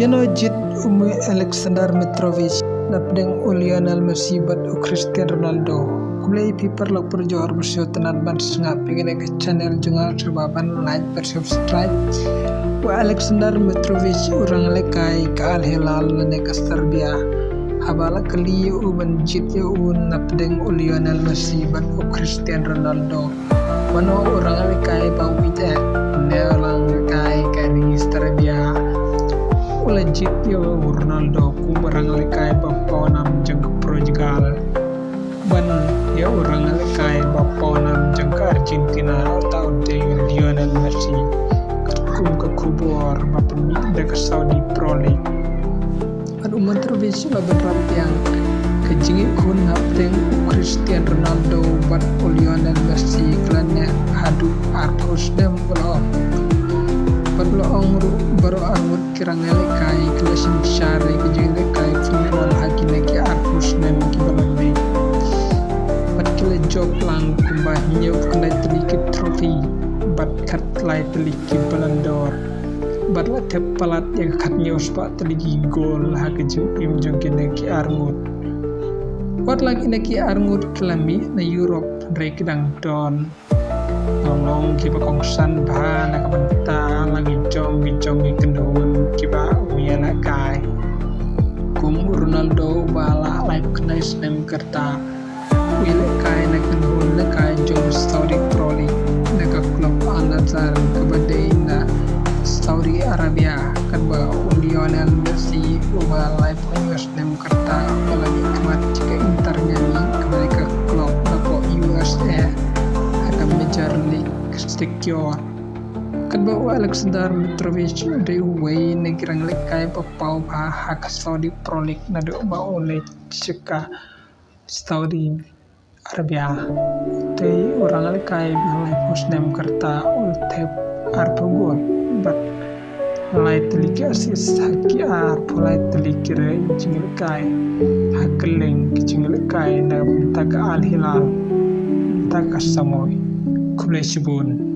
Janojit Alexander Mitrovic napdeng Lionel Messi bat Cristiano Ronaldo kulai piper lok perjuar bersio tenan ban sengap pengen ke channel jungal cobaban like subscribe wa Alexander Mitrovic orang lekai ke Al Hilal nene ke Serbia habala kali uban jit napdeng Lionel Messi bat Cristiano Ronaldo mano orang lekai bau ite ne orang lekai ke Serbia legit Ronaldo ku barang lekai bapa nam jeng Portugal ban ya orang lekai bapa nam jeng Argentina atau de Lionel Messi kum ke kubur bapa ni de Saudi Pro League adu Mitrovic laban rampiang kejingi kun napteng Cristiano Ronaldo bat Lionel Messi kelannya adu arkus dem belum baru angut kirang lekai kelasin syari kejeng lekai football haki neki arkus nem kibalame bat kila job lang kumbah nyau kena teliki trofi bat kat lai teliki balandor bat la tep palat yang kat nyau spa teliki gol haki jeng jeng neki arngut bat lagi neki arngut kelami na Europe rek dang don nolong kiba kongsan bahan nak benta lagi jong kendun kiba uyana kai kum Ronaldo bala live kena snem kerta wile kai nak kendun nak kai jong Saudi Pro League nak klub Al-Nassr kebadai na Saudi Arabia kan ba Lionel Messi bala live kena snem kerta lagi kemat jika internya ni kembali ke klub apa USA Major League secure kan bawa Alexander Mitrovic dari way negara lekai papau hak Saudi Pro League nado bawa oleh cika Saudi Arabia dari orang lekai balai posdem kerta ultep arpogol bat balai teliki asis haki arpolai teliki re jinglekai hakeleng jinglekai na taga Al Hilal taga Samoy Kulesibun